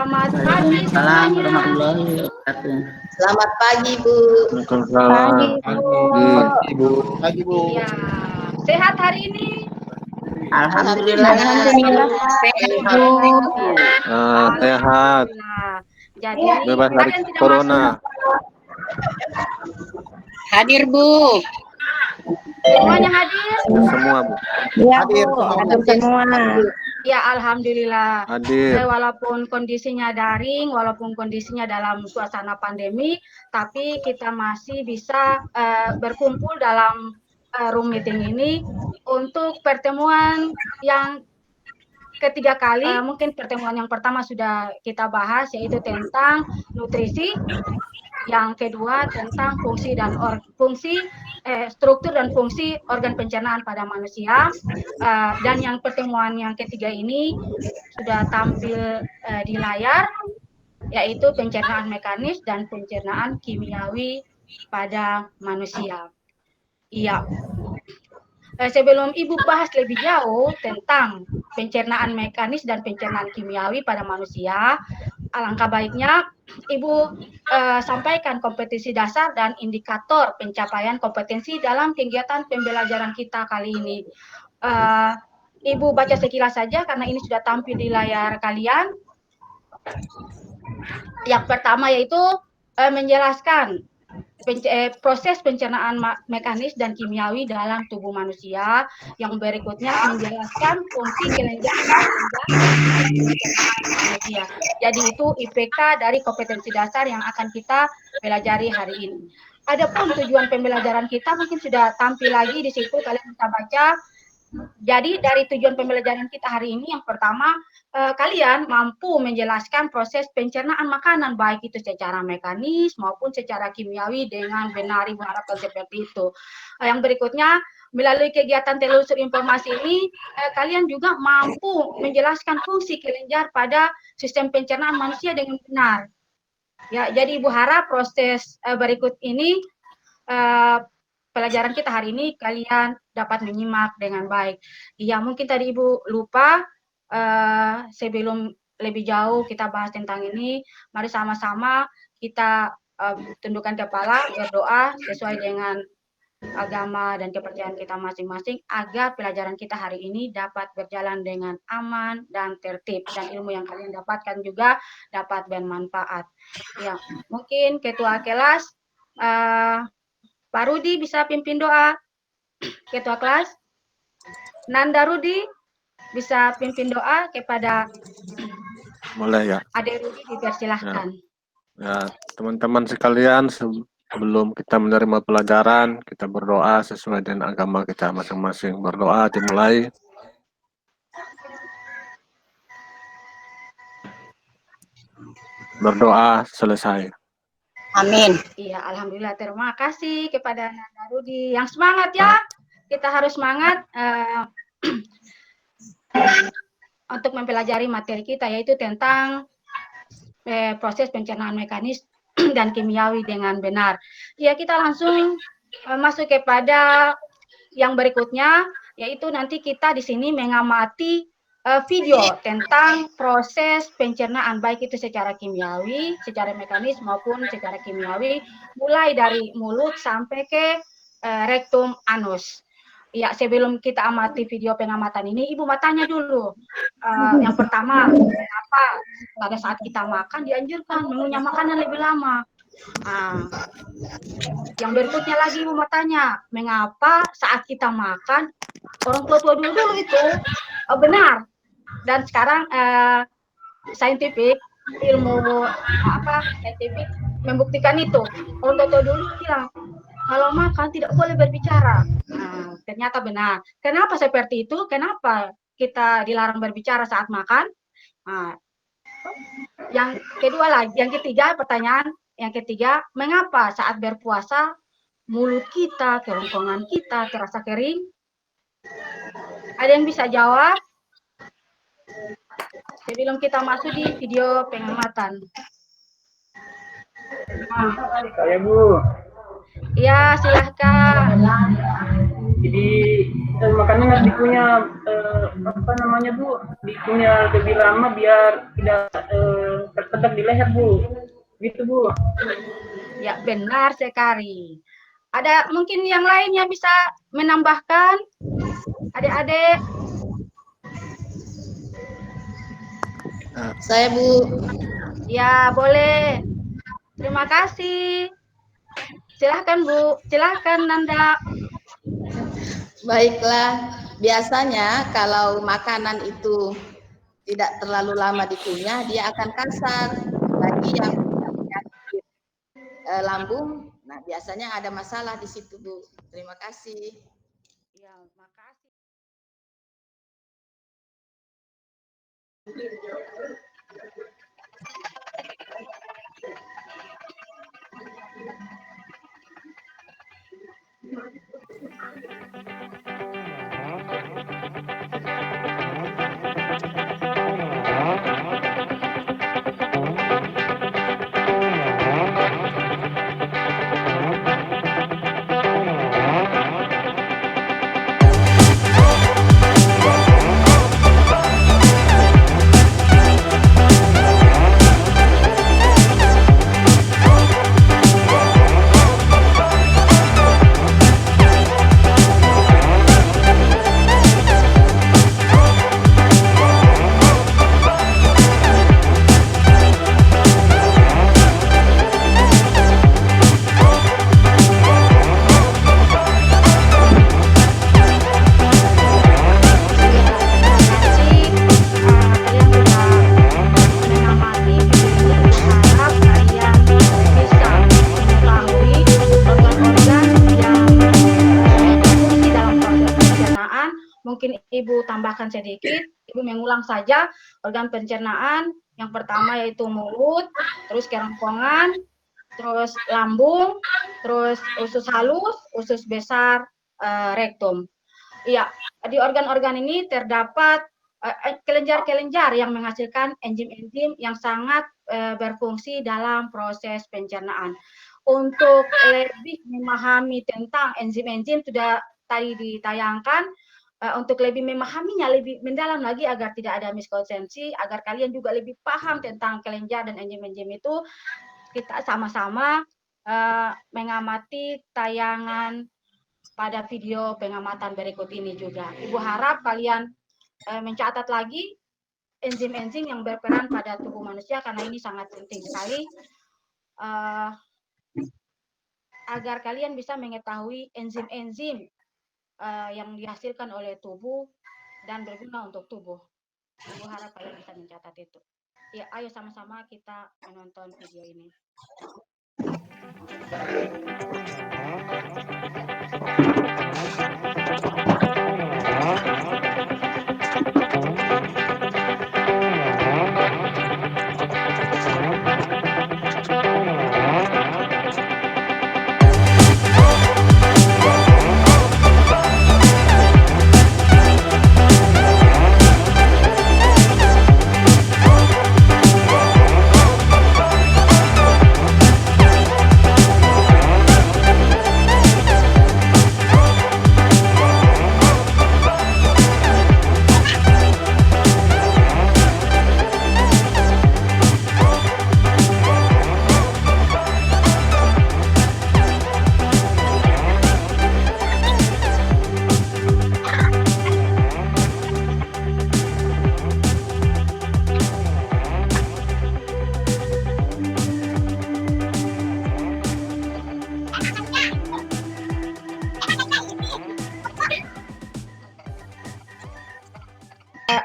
Selamat pagi Assalamualaikum semuanya. warahmatullahi wabarakatuh. Selamat pagi, Bu. Pagi, Ibu. Pagi, Bu. Iya, sehat hari ini? Alhamdulillah. alhamdulillah Sehat, Ibu. Sehat. Alhamdulillah. Jadi Bebas dari kalian tidak corona. hadir, Bu. semuanya hadir? Semua, Bu. Iya, Hadir Bu. semua, Bu. Hadir semua. Ya, alhamdulillah. Hadir. Walaupun kondisinya daring, walaupun kondisinya dalam suasana pandemi, tapi kita masih bisa berkumpul dalam room meeting ini untuk pertemuan yang ketiga kali. Mungkin pertemuan yang pertama sudah kita bahas, yaitu tentang nutrisi. Yang kedua tentang struktur dan fungsi organ pencernaan pada manusia, dan yang pertemuan yang ketiga ini sudah tampil di layar, yaitu pencernaan mekanis dan pencernaan kimiawi pada manusia. Iya. Sebelum Ibu bahas lebih jauh tentang pencernaan mekanis dan pencernaan kimiawi pada manusia, alangkah baiknya Ibu sampaikan kompetensi dasar dan indikator pencapaian kompetensi dalam kegiatan pembelajaran kita kali ini. Ibu baca sekilas saja karena ini sudah tampil di layar kalian. Yang pertama yaitu menjelaskan proses pencernaan mekanis dan kimiawi dalam tubuh manusia. Yang berikutnya menjelaskan fungsi kelenjar manusia. Jadi itu IPK dari kompetensi dasar yang akan kita pelajari hari ini. Adapun tujuan pembelajaran kita mungkin sudah tampil lagi di situ, kalian bisa baca. Jadi dari tujuan pembelajaran kita hari ini, yang pertama, kalian mampu menjelaskan proses pencernaan makanan, baik itu secara mekanis maupun secara kimiawi dengan benar. Ibu harapkan seperti itu. Yang berikutnya, melalui kegiatan telusur informasi ini, kalian juga mampu menjelaskan fungsi kelenjar pada sistem pencernaan manusia dengan benar. Ya, jadi Ibu harap proses berikut ini, pelajaran kita hari ini kalian dapat menyimak dengan baik. Ya, mungkin tadi Ibu lupa, sebelum lebih jauh kita bahas tentang ini, mari sama-sama kita tundukkan kepala, berdoa sesuai dengan agama dan kepercayaan kita masing-masing agar pelajaran kita hari ini dapat berjalan dengan aman dan tertib, dan ilmu yang kalian dapatkan juga dapat bermanfaat. Ya, mungkin Ketua kelas Pak Rudi bisa pimpin doa. Ketua kelas Nanda Rudi bisa pimpin doa kepada Boleh ya. Ade Rudi, dipersilahkan. Ya, teman-teman sekalian, sebelum kita menerima pelajaran, kita berdoa sesuai dengan agama kita masing-masing. Berdoa dimulai. Berdoa selesai. Amin. Iya, alhamdulillah. Terima kasih kepada Nanda Rudi. Yang semangat ya. Kita harus semangat untuk mempelajari materi kita, yaitu tentang proses pencernaan mekanis dan kimiawi dengan benar. Ya, kita langsung masuk kepada yang berikutnya, yaitu nanti kita di sini mengamati video tentang proses pencernaan, baik itu secara kimiawi, secara mekanis maupun secara kimiawi, mulai dari mulut sampai ke rektum anus. Ya, sebelum kita amati video pengamatan ini, Ibu mau tanya dulu. Yang pertama, kenapa pada saat kita makan dianjurkan mengunyah makanan lebih lama? Yang berikutnya lagi Ibu mau tanya, mengapa saat kita makan, orang tua-tua dulu itu benar? Dan sekarang saintifik, ilmu saintifik membuktikan itu. Orang tua-tua dulu bilang, kalau makan tidak boleh berbicara. Ternyata benar. Kenapa seperti itu? Kenapa kita dilarang berbicara saat makan? Yang kedua lagi, yang ketiga, pertanyaan yang ketiga, mengapa saat berpuasa mulut kita, kerongkongan kita terasa kering? Ada yang bisa jawab? Sebelum kita masuk di video pengamatan. Saya Bu. Ya, silahkan. Jadi makanan harus dikunyah Bu, dikunyah lebih lama biar tidak terletak di leher, Bu. Gitu, Bu. Ya, benar sekali. Ada mungkin yang lain yang bisa menambahkan? Adik-adik? Saya, Bu. Ya, boleh. Terima kasih. Silahkan, Bu. Silahkan, Nanda. Baiklah, biasanya kalau makanan itu tidak terlalu lama dikunyah, dia akan kasar. Bagi yang penyakit lambung, nah biasanya ada masalah di situ, Bu. Terima kasih. Ya, makasih. Mungkin Ibu tambahkan sedikit, Ibu mengulang saja organ pencernaan. Yang pertama yaitu mulut, terus kerongkongan, terus lambung, terus usus halus, usus besar, rektum. Iya, di organ-organ ini terdapat kelenjar-kelenjar yang menghasilkan enzim-enzim yang sangat berfungsi dalam proses pencernaan. Untuk lebih memahami tentang enzim-enzim sudah tadi ditayangkan. Untuk lebih memahaminya lebih mendalam lagi agar tidak ada miskonsepsi, agar kalian juga lebih paham tentang kelenjar dan enzim-enzim itu, kita sama-sama mengamati tayangan pada video pengamatan berikut ini juga. Ibu harap kalian mencatat lagi enzim-enzim yang berperan pada tubuh manusia karena ini sangat penting sekali agar kalian bisa mengetahui enzim-enzim yang dihasilkan oleh tubuh dan berguna untuk tubuh. Ibu harap kalian bisa mencatat itu. Ya, ayo sama-sama kita menonton video ini.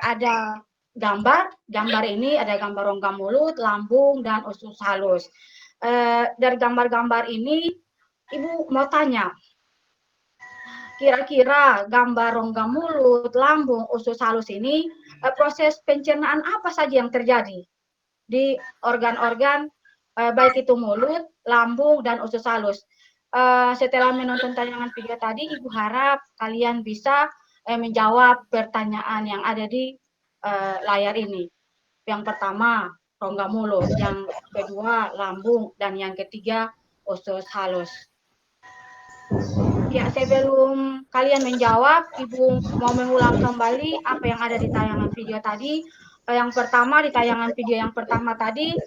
Ada gambar ini ada gambar rongga mulut, lambung, dan usus halus. Dari gambar-gambar ini, Ibu mau tanya, kira-kira gambar rongga mulut, lambung, usus halus ini, proses pencernaan apa saja yang terjadi di organ-organ, baik itu mulut, lambung, dan usus halus? Setelah menonton tayangan video tadi, Ibu harap kalian bisa menjawab pertanyaan yang ada di layar ini. Yang pertama, rongga mulut, yang kedua, lambung, dan yang ketiga, usus halus. Ya, sebelum kalian menjawab, Ibu mau mengulang kembali apa yang ada di tayangan video tadi. yang pertama di tayangan video yang pertama tadi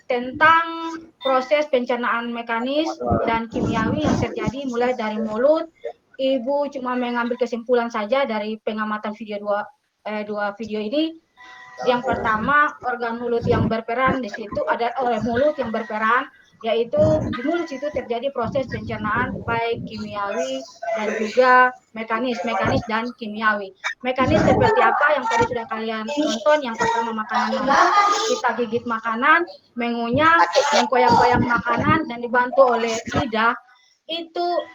tentang proses pencernaan mekanis dan kimiawi yang terjadi mulai dari mulut. Ibu cuma mengambil kesimpulan saja dari pengamatan video dua video ini. Yang pertama, organ mulut yang berperan di situ ada mulut yang berperan, yaitu di mulut situ terjadi proses pencernaan baik kimiawi dan juga mekanis dan kimiawi. Mekanis seperti apa yang tadi sudah kalian tonton. Yang pertama, makanan masuk, kita gigit makanan, mengunyah, mengkoyak-koyak makanan dan dibantu oleh lidah. Itu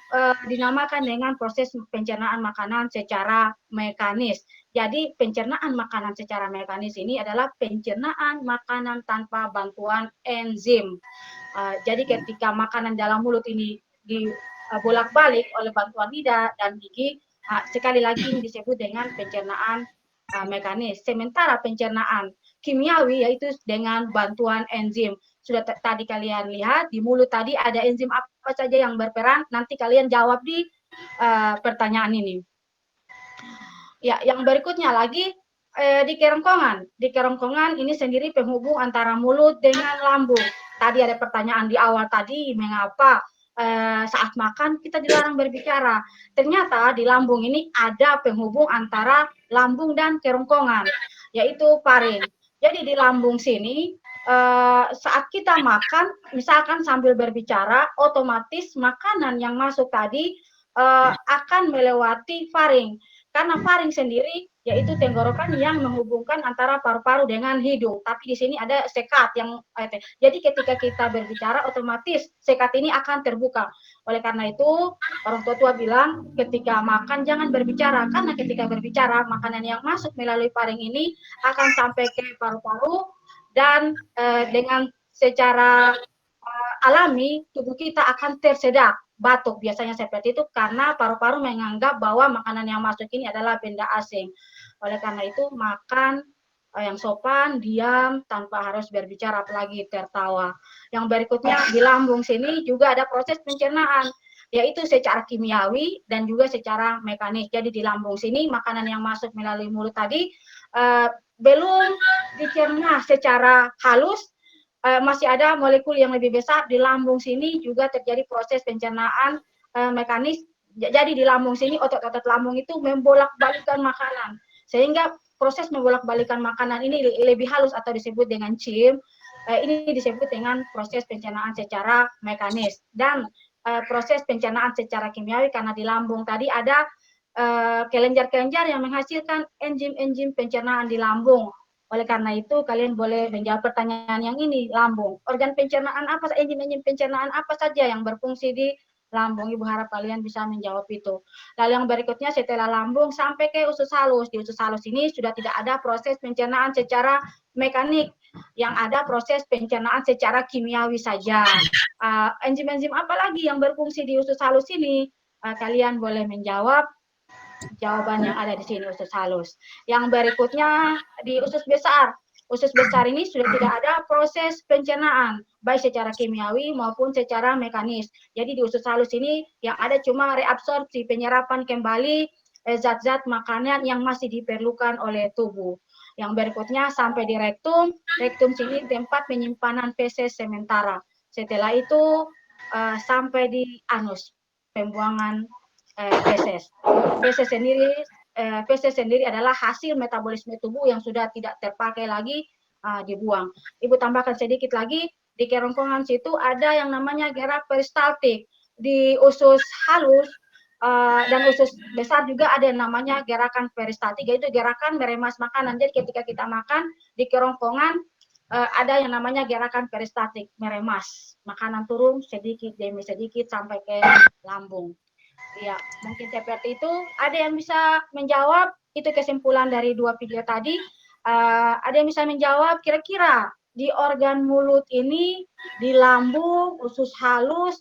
dinamakan dengan proses pencernaan makanan secara mekanis. Jadi pencernaan makanan secara mekanis ini adalah pencernaan makanan tanpa bantuan enzim. Jadi ketika makanan dalam mulut ini dibolak-balik oleh bantuan lidah dan gigi, sekali lagi ini disebut dengan pencernaan mekanis. Sementara pencernaan kimiawi yaitu dengan bantuan enzim. Sudah tadi kalian lihat di mulut tadi ada enzim apa saja yang berperan, nanti kalian jawab di pertanyaan ini. Ya, yang berikutnya lagi di kerongkongan. Di kerongkongan ini sendiri penghubung antara mulut dengan lambung. Tadi ada pertanyaan di awal tadi, mengapa saat makan kita dilarang berbicara. Ternyata di lambung ini ada penghubung antara lambung dan kerongkongan, yaitu faring. Jadi di lambung sini saat kita makan, misalkan sambil berbicara, otomatis makanan yang masuk tadi akan melewati faring. Karena faring sendiri yaitu tenggorokan yang menghubungkan antara paru-paru dengan hidung. Tapi di sini ada sekat yang jadi ketika kita berbicara otomatis sekat ini akan terbuka. Oleh karena itu orang tua bilang ketika makan jangan berbicara, karena ketika berbicara makanan yang masuk melalui faring ini akan sampai ke paru-paru dan dengan secara alami tubuh kita akan tersedak, batuk biasanya seperti itu karena paru-paru menganggap bahwa makanan yang masuk ini adalah benda asing. Oleh karena itu makan yang sopan, diam tanpa harus berbicara apalagi tertawa. Yang berikutnya di lambung sini juga ada proses pencernaan, yaitu secara kimiawi dan juga secara mekanis. Jadi di lambung sini makanan yang masuk melalui mulut tadi belum dicerna secara halus, masih ada molekul yang lebih besar. Di lambung sini juga terjadi proses pencernaan mekanis. Jadi di lambung sini otot-otot lambung itu membolak-balikan makanan, sehingga proses membolak-balikan makanan ini lebih halus atau disebut dengan CIM. Ini disebut dengan proses pencernaan secara mekanis. Dan proses pencernaan secara kimiawi karena di lambung tadi ada kelenjar-kelenjar yang menghasilkan enzim-enzim pencernaan di lambung. Oleh karena itu kalian boleh menjawab pertanyaan yang ini, lambung. Organ pencernaan apa, enzim-enzim pencernaan apa saja yang berfungsi di lambung? Ibu harap kalian bisa menjawab itu. Lalu yang berikutnya setelah lambung sampai ke usus halus. Di usus halus ini sudah tidak ada proses pencernaan secara mekanik, yang ada proses pencernaan secara kimiawi saja. Enzim-enzim apa lagi yang berfungsi di usus halus ini? Kalian boleh menjawab. Jawaban yang ada di sini usus halus. Yang berikutnya di usus besar. Usus besar ini sudah tidak ada proses pencernaan, baik secara kimiawi maupun secara mekanis. Jadi di usus halus ini yang ada cuma reabsorpsi, penyerapan kembali zat-zat makanan yang masih diperlukan oleh tubuh. Yang berikutnya sampai di rektum. Rektum sini tempat penyimpanan feses sementara. Setelah itu sampai di anus, pembuangan feses. Feses sendiri adalah hasil metabolisme tubuh yang sudah tidak terpakai lagi, dibuang. Ibu tambahkan sedikit lagi, di kerongkongan situ ada yang namanya gerak peristaltik. Di usus halus dan usus besar juga ada yang namanya gerakan peristaltik, yaitu gerakan meremas makanan. Jadi ketika kita makan di kerongkongan ada yang namanya gerakan peristaltik, meremas makanan turun sedikit demi sedikit sampai ke lambung. Ya, mungkin seperti itu. Ada yang bisa menjawab? Itu kesimpulan dari dua video tadi. Ada yang bisa menjawab kira-kira di organ mulut ini, di lambung, usus halus,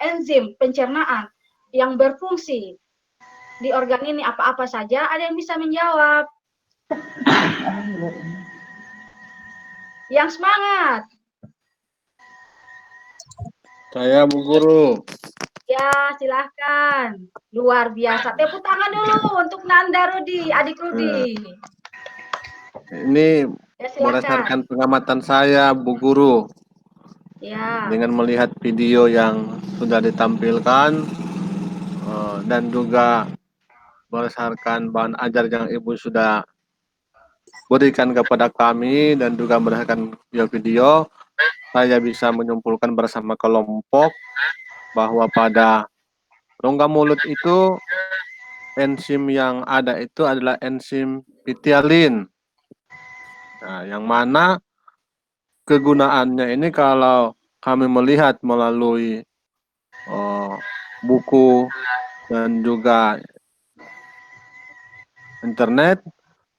enzim pencernaan yang berfungsi di organ ini apa-apa saja? Ada yang bisa menjawab? Yang semangat. Saya Bu Guru. Ya, silahkan. Luar biasa. Tepuk tangan dulu untuk Nanda Rudi, adik Rudi. Ini Ya, silahkan. berdasarkan pengamatan saya, Bu Guru, Ya, dengan melihat video yang sudah ditampilkan dan juga berdasarkan bahan ajar yang Ibu sudah berikan kepada kami dan juga berdasarkan video-video, saya bisa menyimpulkan bersama kelompok bahwa pada rongga mulut itu enzim yang ada itu adalah enzim pitialin. Nah, yang mana kegunaannya ini kalau kami melihat melalui buku dan juga internet,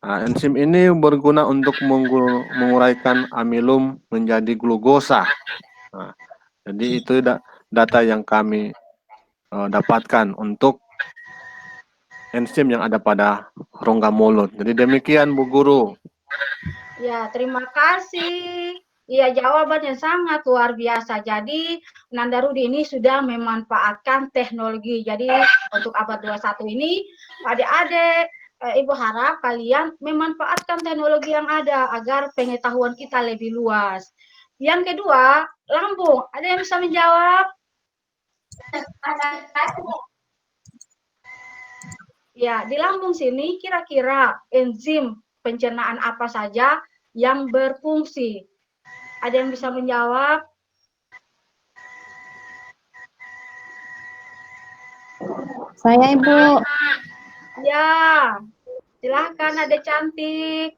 enzim ini berguna untuk menguraikan amilum menjadi glukosa. Nah, jadi itu data yang kami dapatkan untuk enzim yang ada pada rongga mulut. Jadi demikian Bu Guru. ya, terima kasih. Iya, jawabannya sangat luar biasa. Jadi, Nanda Rudi ini sudah memanfaatkan teknologi. Jadi, untuk abad 21 ini, adik-adik, Ibu harap kalian memanfaatkan teknologi yang ada agar pengetahuan kita lebih luas. Yang kedua, lambung. Ada yang bisa menjawab? Ya, di lambung sini kira-kira enzim pencernaan apa saja yang berfungsi? Ada yang bisa menjawab? Saya Ibu. Ya, silahkan Ade cantik.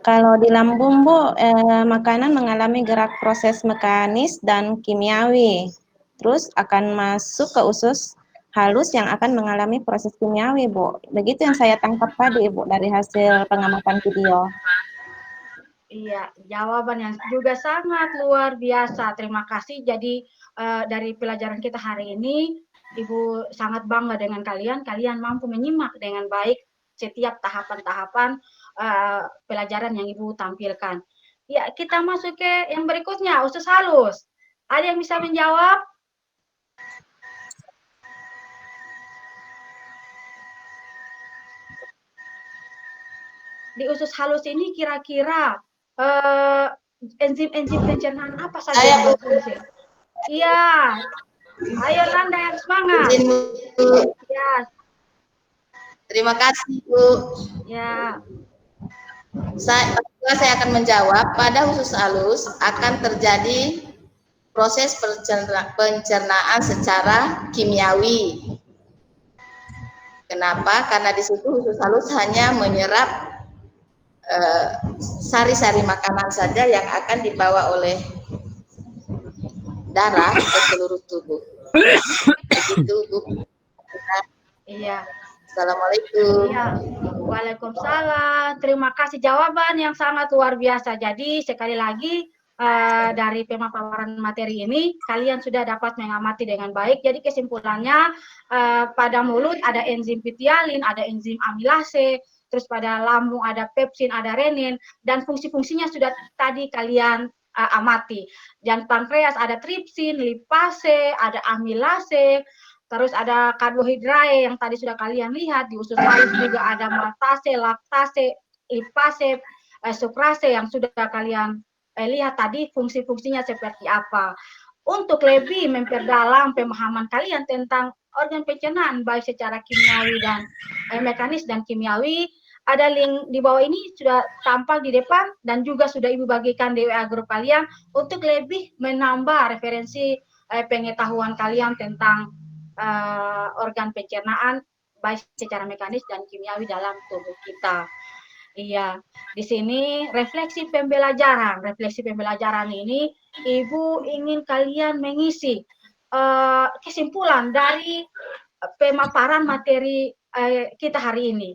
Kalau di lambung Bu, makanan mengalami gerak proses mekanis dan kimiawi. Terus akan masuk ke usus halus yang akan mengalami proses kimiawi Bu. Begitu yang saya tangkap tadi Ibu dari hasil pengamatan video. Iya, jawaban yang juga sangat luar biasa. Terima kasih. Jadi dari pelajaran kita hari ini, Ibu sangat bangga dengan kalian. Kalian mampu menyimak dengan baik setiap tahapan-tahapan pelajaran yang Ibu tampilkan. Ya, kita masuk ke yang berikutnya, usus halus. Ada yang bisa menjawab? Di usus halus ini kira-kira enzim-enzim pencernaan apa saja yang berfungsi? Iya, ayo Nanda yang semangat. Izin, Bu. Ya, Terima kasih, Bu. ya, Saya akan menjawab, pada usus halus akan terjadi proses pencernaan secara kimiawi. Kenapa? Karena di situ usus halus hanya menyerap sari-sari makanan saja yang akan dibawa oleh darah ke seluruh tubuh. Begitu, Bu. iya. Assalamualaikum. Iya. Waalaikumsalam. Terima kasih jawaban yang sangat luar biasa. Jadi sekali lagi dari pemaparan materi ini kalian sudah dapat mengamati dengan baik. Jadi kesimpulannya pada mulut ada enzim pitialin, ada enzim amilase, terus pada lambung ada pepsin, ada renin, dan fungsi-fungsinya sudah tadi kalian amati. Dan pankreas ada tripsin, lipase, ada amilase. Terus ada karbohidrat yang tadi sudah kalian lihat, di usus halus juga ada maltase, laktase, lipase, sukrase yang sudah kalian lihat tadi fungsi-fungsinya seperti apa. Untuk lebih memperdalam pemahaman kalian tentang organ pencernaan baik secara kimiawi dan mekanis dan kimiawi, ada link di bawah ini sudah tampak di depan dan juga sudah Ibu bagikan di WA grup kalian untuk lebih menambah referensi pengetahuan kalian tentang organ pencernaan baik secara mekanis dan kimiawi dalam tubuh kita. Iya, di sini refleksi pembelajaran. Refleksi pembelajaran ini Ibu ingin kalian mengisi kesimpulan dari pemaparan materi kita hari ini.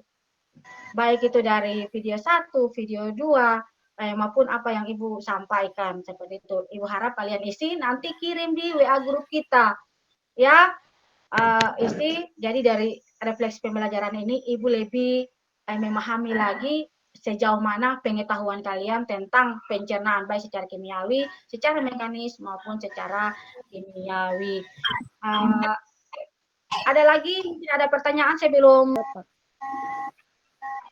Baik itu dari video 1, video 2, maupun apa yang Ibu sampaikan seperti itu. Ibu harap kalian isi nanti kirim di WA grup kita. Ya, isi. Jadi dari refleksi pembelajaran ini Ibu lebih memahami lagi sejauh mana pengetahuan kalian tentang pencernaan baik secara kimiawi, secara mekanis maupun secara kimiawi. Ada lagi? Ada pertanyaan sebelum?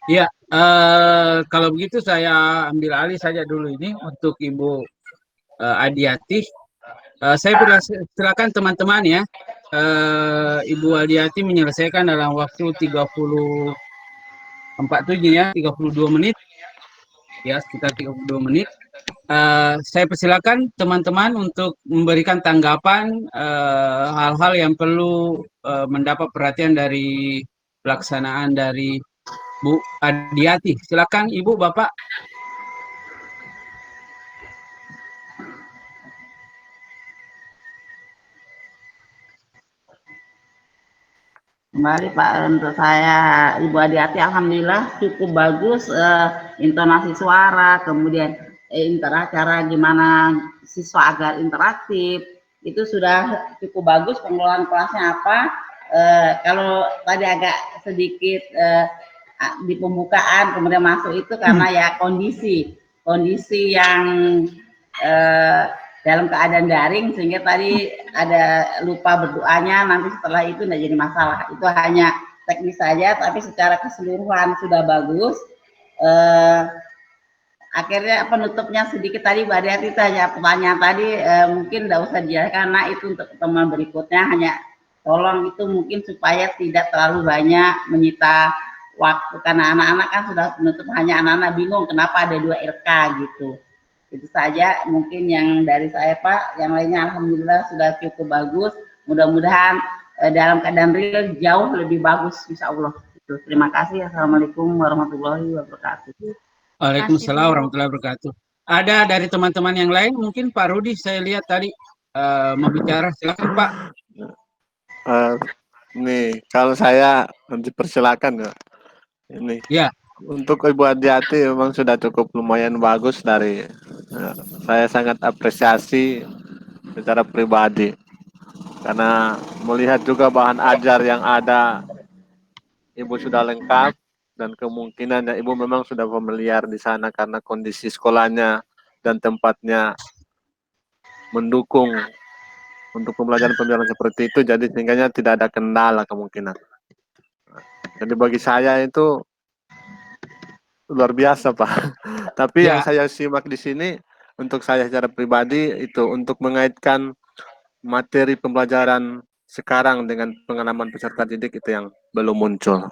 Ya, kalau begitu saya ambil alih saja dulu ini untuk Ibu Adiati. Saya silakan teman-teman ya. Ibu Adiati menyelesaikan dalam waktu 47 ya, 32 menit. Ya, sekitar 32 menit. Saya persilakan teman-teman untuk memberikan tanggapan hal-hal yang perlu mendapat perhatian dari pelaksanaan dari Bu Adiati. Silakan Ibu, Bapak. Kembali Pak, untuk saya Ibu Adiati alhamdulillah cukup bagus, intonasi suara, kemudian cara gimana siswa agar interaktif itu sudah cukup bagus. Pengelolaan kelasnya apa, kalau tadi agak sedikit di pembukaan kemudian masuk itu karena ya kondisi yang dalam keadaan daring sehingga tadi ada lupa berdoanya, nanti setelah itu tidak jadi masalah. Itu hanya teknis saja, tapi secara keseluruhan sudah bagus. Akhirnya penutupnya sedikit tadi Mbak Adiati tanya pertanyaan tadi, mungkin tidak usah dijelaskan karena itu untuk pertemuan berikutnya, hanya tolong itu mungkin supaya tidak terlalu banyak menyita waktu, karena anak-anak kan sudah penutup, hanya anak-anak bingung kenapa ada 2 RK gitu. Itu saja mungkin yang dari saya Pak, yang lainnya alhamdulillah sudah cukup bagus. Mudah-mudahan dalam keadaan real jauh lebih bagus insya Allah. Itu. Terima kasih. Assalamualaikum warahmatullahi wabarakatuh. Waalaikumsalam warahmatullahi wabarakatuh. Ada dari teman-teman yang lain, mungkin Pak Rudi saya lihat tadi membicara. Silakan Pak. Nih, kalau saya dipersilakan ya. Ini. Ya. Untuk Ibu Adiati memang sudah cukup lumayan bagus dari saya sangat apresiasi secara pribadi karena melihat juga bahan ajar yang ada Ibu sudah lengkap dan kemungkinan Ibu memang sudah familiar di sana karena kondisi sekolahnya dan tempatnya mendukung untuk pembelajaran seperti itu, jadi sehingga tidak ada kendala kemungkinan. Jadi bagi saya itu luar biasa Pak. Tapi yang saya simak di sini untuk saya secara pribadi itu untuk mengaitkan materi pembelajaran sekarang dengan pengalaman peserta didik itu yang belum muncul.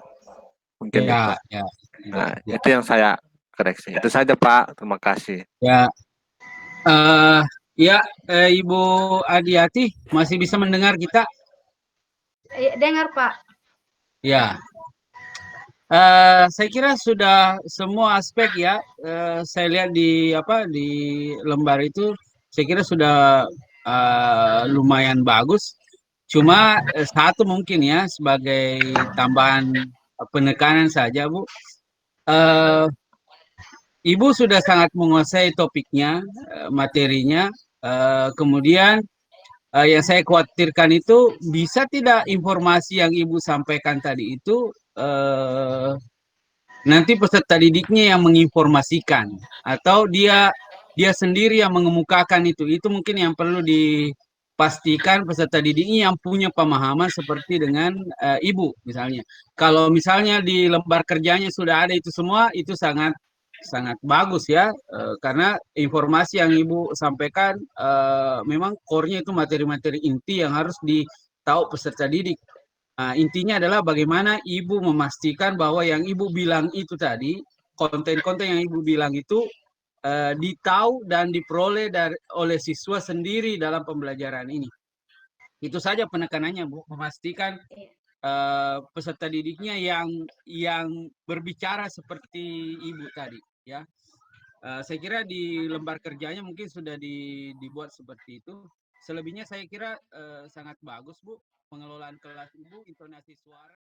Mungkin itu. Nah, itu yang saya koreksi. Itu saja Pak. Terima kasih. Ya. Ibu Adiati masih bisa mendengar kita? Dengar Pak. Ya. Saya kira sudah semua aspek ya. Saya lihat di lembar itu, saya kira sudah lumayan bagus. Cuma satu mungkin ya sebagai tambahan penekanan saja Bu. Ibu sudah sangat menguasai topiknya, materinya. Kemudian yang saya khawatirkan itu bisa tidak informasi yang Ibu sampaikan tadi itu nanti peserta didiknya yang menginformasikan atau dia sendiri yang mengemukakan itu mungkin yang perlu dipastikan peserta didiknya yang punya pemahaman seperti dengan Ibu misalnya. Kalau misalnya di lembar kerjanya sudah ada itu semua, itu sangat bagus ya, karena informasi yang Ibu sampaikan memang core-nya itu materi-materi inti yang harus ditahu peserta didik. Intinya adalah bagaimana Ibu memastikan bahwa yang Ibu bilang itu tadi, konten-konten yang Ibu bilang itu ditahu dan diperoleh oleh siswa sendiri dalam pembelajaran ini. Itu saja penekanannya Bu, memastikan peserta didiknya yang berbicara seperti Ibu tadi ya. Saya kira di lembar kerjanya mungkin sudah dibuat seperti itu. Selebihnya saya kira sangat bagus Bu, pengelolaan kelas Ibu, intonasi suara.